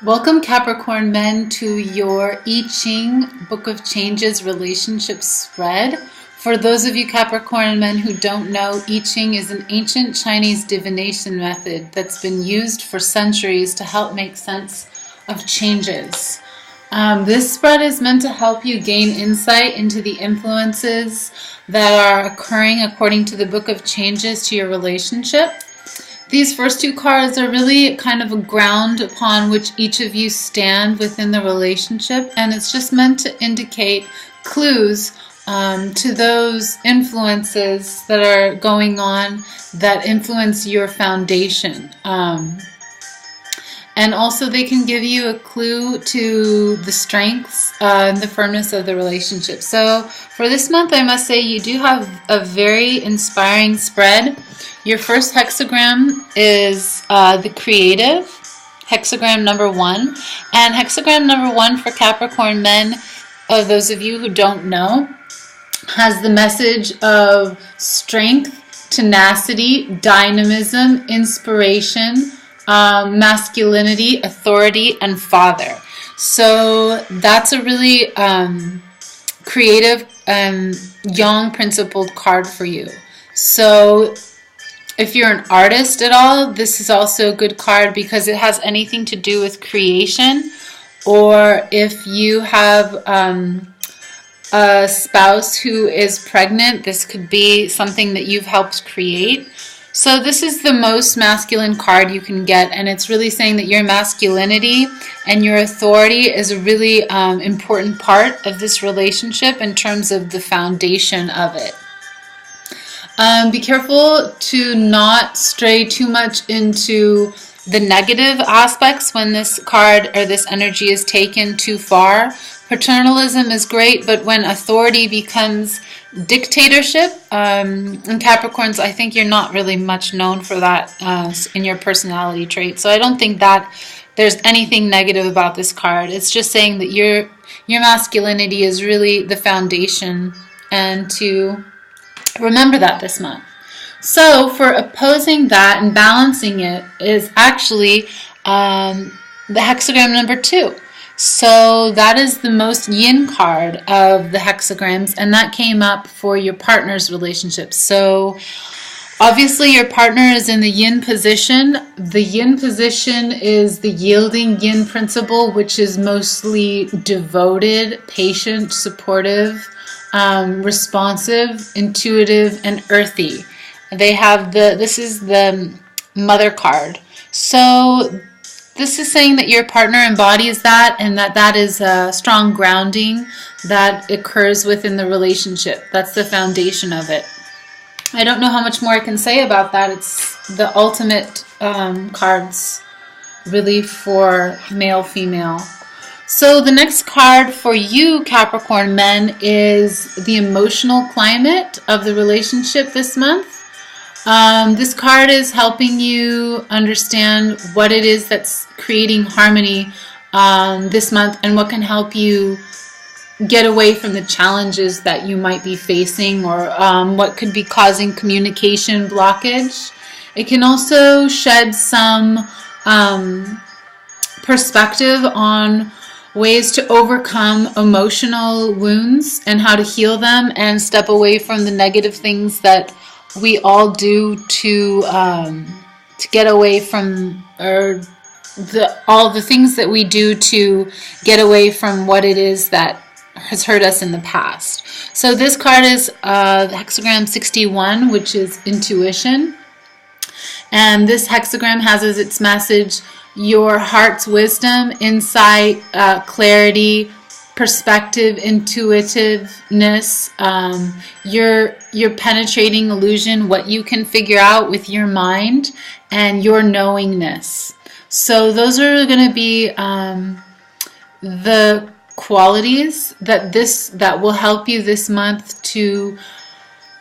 Welcome, Capricorn men, to your I Ching Book of Changes relationship spread. For those of you Capricorn men who don't know, I Ching is an ancient Chinese divination method that's been used for centuries to help make sense of changes. This spread is meant to help you gain insight into the influences that are occurring according to the Book of Changes to your relationship. These first two cards are really kind of a ground upon which each of you stand within the relationship, and it's just meant to indicate clues to those influences that are going on that influence your foundation. And also they can give you a clue to the strengths and the firmness of the relationship. So for this month, I must say you do have a very inspiring spread. Your first hexagram is the creative, hexagram number 1. And hexagram number 1 for Capricorn men, those of you who don't know, has the message of strength, tenacity, dynamism, inspiration, masculinity, authority, and father. So that's a really creative and young principled card for you. So if you're an artist at all, this is also a good card because it has anything to do with creation. Or if you have a spouse who is pregnant, this could be something that you've helped create. So this is the most masculine card you can get, and it's really saying that your masculinity and your authority is a really important part of this relationship in terms of the foundation of it. Be careful to not stray too much into the negative aspects when this card or this energy is taken too far. Paternalism is great, but when authority becomes dictatorship, in Capricorns, I think you're not really much known for that in your personality trait. So I don't think that there's anything negative about this card. It's just saying that your masculinity is really the foundation, and to remember that this month. So for opposing that and balancing it is actually the hexagram number 2. So that is the most yin card of the hexagrams, and that came up for your partner's relationship. So obviously your partner is in the yin position. The yin position is the yielding yin principle, which is mostly devoted, patient, supportive, responsive, intuitive, and earthy. They have this is the mother card. So this is saying that your partner embodies that, and that is a strong grounding that occurs within the relationship. That's the foundation of it. I don't know how much more I can say about that. It's the ultimate cards really for male, female. So the next card for you, Capricorn men, is the emotional climate of the relationship this month. This card is helping you understand what it is that's creating harmony this month, and what can help you get away from the challenges that you might be facing, or what could be causing communication blockage. It can also shed some perspective on ways to overcome emotional wounds and how to heal them and step away from the negative things that we all do to get away from, or all the things that we do to get away from what it is that has hurt us in the past. So this card is hexagram 61, which is intuition. And this hexagram has as its message your heart's wisdom, insight, clarity, perspective, intuitiveness, your penetrating illusion, what you can figure out with your mind, and your knowingness. So those are going to be the qualities that will help you this month to,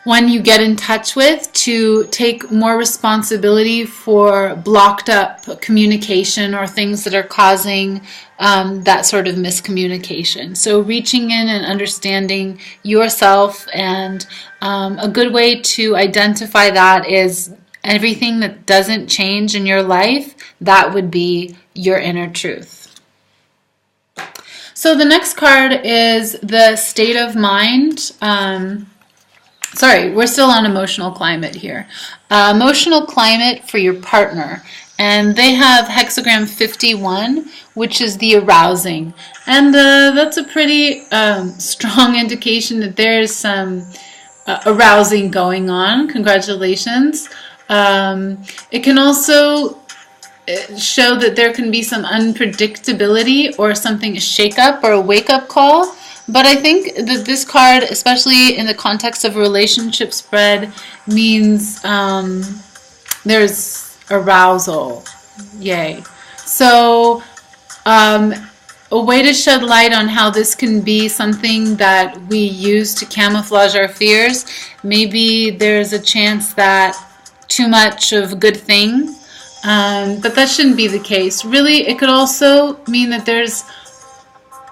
when you get in touch with, to take more responsibility for blocked up communication or things that are causing that sort of miscommunication. So reaching in and understanding yourself, and a good way to identify that is everything that doesn't change in your life, that would be your inner truth. So the next card is the state of mind. Sorry, we're still on emotional climate here. Emotional climate for your partner. And they have hexagram 51, which is the arousing. And that's a pretty strong indication that there's some arousing going on. Congratulations. It can also show that there can be some unpredictability or something, a shake-up or a wake-up call. But I think that this card, especially in the context of a relationship spread, means there's arousal. Yay. So a way to shed light on how this can be something that we use to camouflage our fears. Maybe there's a chance that too much of a good thing, but that shouldn't be the case. Really, it could also mean that there's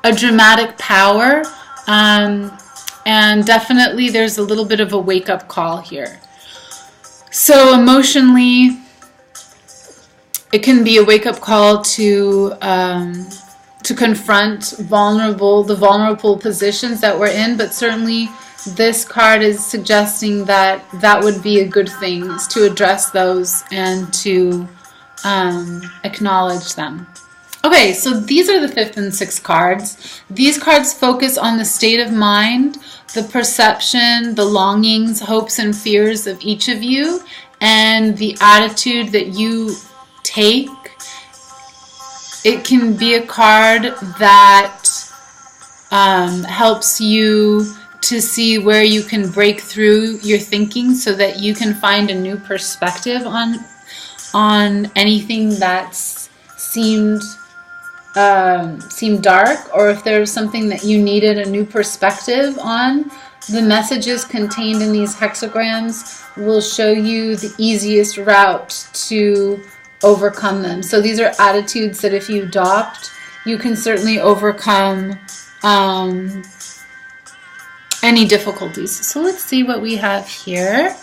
a dramatic power, and definitely there's a little bit of a wake-up call here. So emotionally, it can be a wake-up call to confront the vulnerable positions that we're in, but certainly this card is suggesting that that would be a good thing, is to address those and to acknowledge them. Okay, so these are the 5th and 6th cards. These cards focus on the state of mind, the perception, the longings, hopes, and fears of each of you, and the attitude that you take. It can be a card that helps you to see where you can break through your thinking so that you can find a new perspective on anything that's seemed dark, or if there's something that you needed a new perspective on. The messages contained in these hexagrams will show you the easiest route to overcome them. So these are attitudes that if you adopt, you can certainly overcome any difficulties. So let's see what we have here.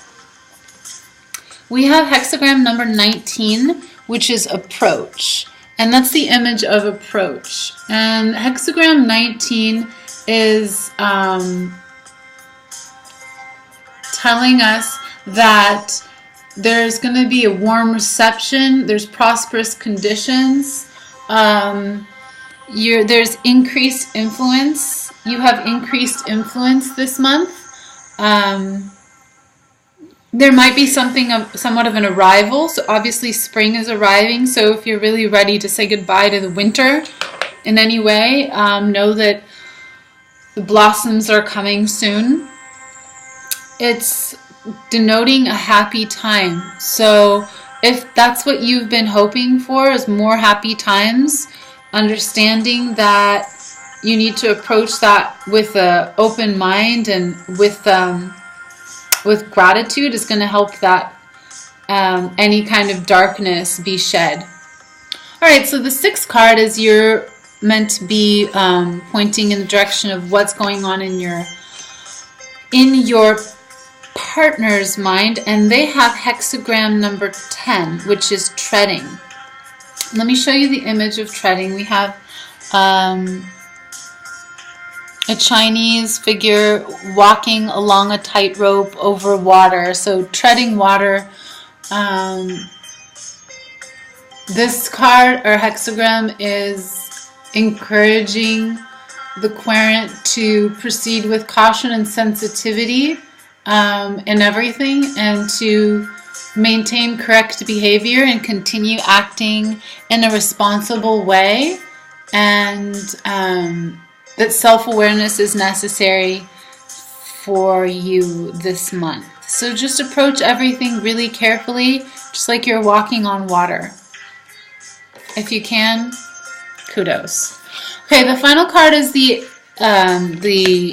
We have hexagram number 19, which is approach. And that's the image of approach. And hexagram 19 is telling us that there's going to be a warm reception, there's prosperous conditions, there's increased influence. You have increased influence this month. There might be somewhat of an arrival. So obviously spring is arriving. So if you're really ready to say goodbye to the winter in any way, know that the blossoms are coming soon. It's denoting a happy time. So if that's what you've been hoping for, is more happy times, understanding that you need to approach that with an open mind and with gratitude is going to help that any kind of darkness be shed. Alright, so the 6th card is you're meant to be pointing in the direction of what's going on in your partner's mind, and they have hexagram number 10, which is treading. Let me show you the image of treading. We have a Chinese figure walking along a tightrope over water. So treading water. This card or hexagram is encouraging the querent to proceed with caution and sensitivity in everything, and to maintain correct behavior and continue acting in a responsible way, and that self-awareness is necessary for you this month. So just approach everything really carefully, just like you're walking on water. If you can, kudos. Okay, the final card is the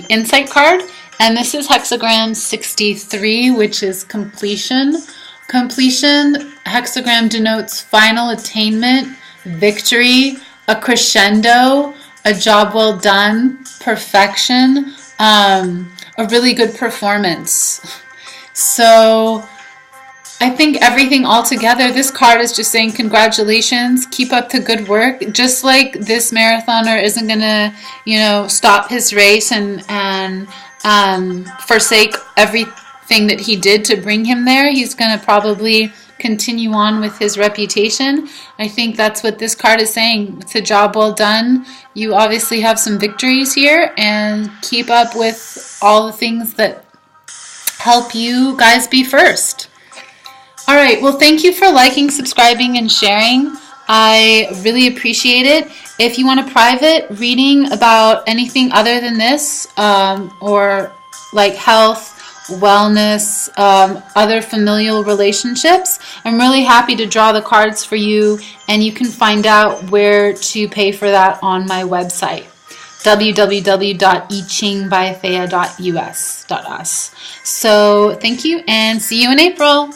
insight card, and this is hexagram 63, which is completion. Completion hexagram denotes final attainment, victory, a crescendo, a job well done, perfection, a really good performance. So I think everything all together, this card is just saying congratulations, keep up the good work. Just like this marathoner isn't gonna, stop his race and forsake everything that he did to bring him there. He's gonna probably continue on with his reputation. I think that's what this card is saying. It's a job well done. You obviously have some victories here, and keep up with all the things that help you guys be first. All right, well, thank you for liking, subscribing, and sharing. I really appreciate it. If you want a private reading about anything other than this, or like health, wellness, other familial relationships, I'm really happy to draw the cards for you, and you can find out where to pay for that on my website, www.ichingbythea.us. So thank you, and see you in April.